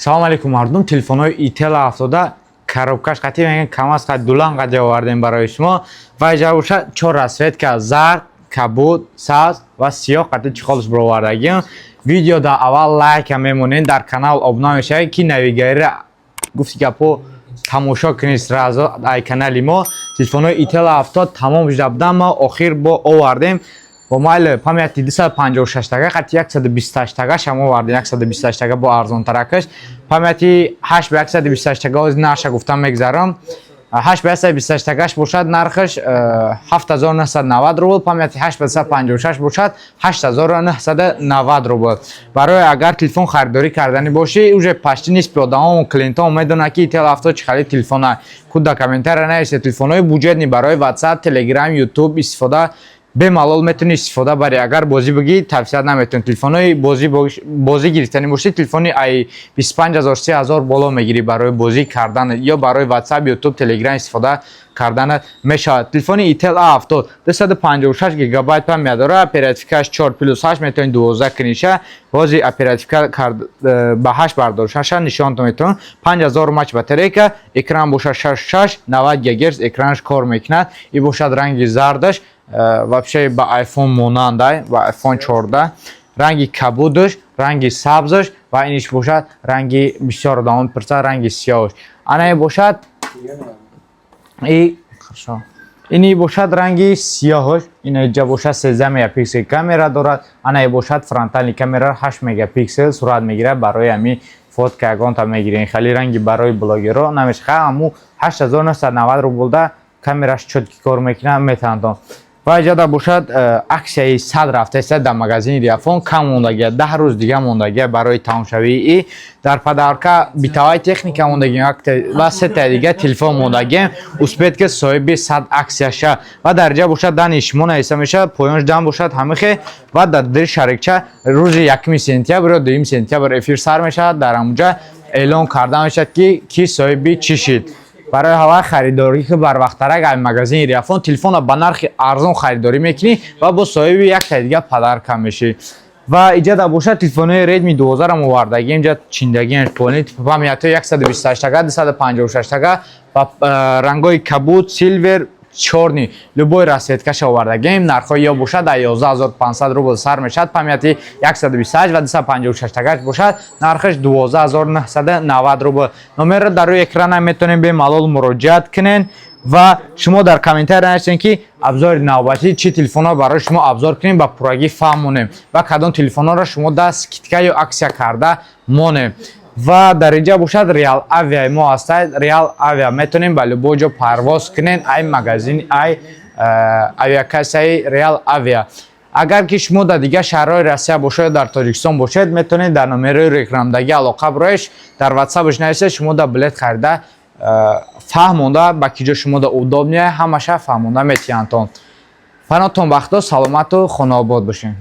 Салом алейкум мардум. Телефонҳои Itel автода коробкаш қатъи мегӯянд кам аз қад дулан қадр овардем барои шумо. Ва иҷа бошад 4 расветка зард, кабуд, сабз ва сиёҳ қатъи чиқолш бировардагим. Видео дар аввал лайка мемонед, дар канал обуна мешавед ки навигаира гуфти гапо тамошо кунед сразу дар канали мо. Телефонҳои Itel автод тамом шуда буданд, мо охир бо овардем. Бо майли памяти 256 тага қатъи 128 тагаш ҳам овардем. 128 тага бо арзонтаракаш. Памяти 8 ба 128 тага оз наша гуфтам мегзарам. 8 ба 128 тагаш бошад нархаш 7990 рубл, памяти 8 ба 256 бошад 8990 рубл. Барои агар телефон харидорӣ кардани боши, уже почти нисфи одамон клиентон медонанд ки Itel авто чӣ хеле телефона. Худ дар комментария нависед телефонҳои буҷетни барои WhatsApp, Telegram, YouTube истифода бемалол метонӣ истифода барӣ. Агар бозӣ бигӣ тавсия наметон. Телефонҳои бозӣ гирифтани бошӣ, телефони ай 25000 3000 боло мегирӣ барои бозӣ кардан ё барои WhatsApp, YouTube, Telegram истифода кардан мешавад. Телефони Itel авто 256 гигабайт памят дорад, оперативкаш 4+8 метавонед 12 книша, бози оперативка ба 8 бардошаша нишонтон метавон. 5000 мач батарейка, экран бошад 66 90 ГГц экранаш кор мекунад. И бошад ранги зардаш, вообще ба iPhone монандай, ба iPhone 14. Ранги кабудаш, ранги сабзаш ва иниш бошад ранги бисёр одамон пурсад ранги сиёҳаш. Ана бошад хорошо. Ини бошад ранги сиёҳаш. Ина иҷа бошад 13 мегапиксел камера дорад. Ана бошад фронтални камера 8 мегапиксел сурат мегирад барои ами фотка ягонта мегирен. Хали ранги барои блогеро намешха, аму 8990 рублда камераш чотки кор мекунад метавонад. Ва иҷа бошад аксияи 100 рафтаист дар магазини Риафон кам мондагия, 10 рӯз дига мондагия барои тамошавии. Дар подарка битаваи техника мондагия ва 3 та дига телефон мондагия. Успеед ки соҳиби 100 аксияша. Ва дар иҷа бошад дани шумо нависта мешавад, поёнш дан бошад ҳамихе ва дар дили шарикча рӯзи 1 сентябр ё 2 сентябр эфир сар мешавад. Дар ҳамуҷа эълон карда мешавад ки соҳиби чӣ шид. Барои ҳава харидорӣ ки барвақтарак ай магазини Риафон телефона ба нархи арзон харидорӣ мекунӣ ва бо соҳиби як та дига подарка мешӣ. Ва иҷа да бошад телефонои Redmi 12 ро овардагим, иҷа чиндагиаш полни памяти 128 тага, 256 тага ва рангои кабуд, силвер, чорни любой расветкаша овардагим. Нархҳои ё бошад 11500 рубл сар мешавад, памяти 128 ва 256 тагаш бошад нархаш 12990 рубл. Номерро дар рӯи экрана метавонед бемалол муроҷиат кунед ва шумо дар комментария нависед ки абзори навбатӣ чӣ телефонҳо барои шумо абзор кунем ба пуррагӣ фаҳмонем ва кадом телефонҳоро шумо дар скидка ё аксия карда монем. Ва дар иҷа бошад Real Avia мо ҳастад. Real Avia метавонем ба любой ҷо парвоз кунем. Ай магазини ай авиакассаи Real Avia. Агар ки шумо дар дига шаҳрҳои Россия бошед, дар Тоҷикистон бошед, метавонед дар номерои рекламдагӣ алоқа бироеш, дар WhatsApp нависед, шумо дар билет харида фаҳмонда ба ки ҷо шумо дар удобния ҳамаша фаҳмонда метиҳантон. Панотон вақтҳо саломату хонаобод бошед.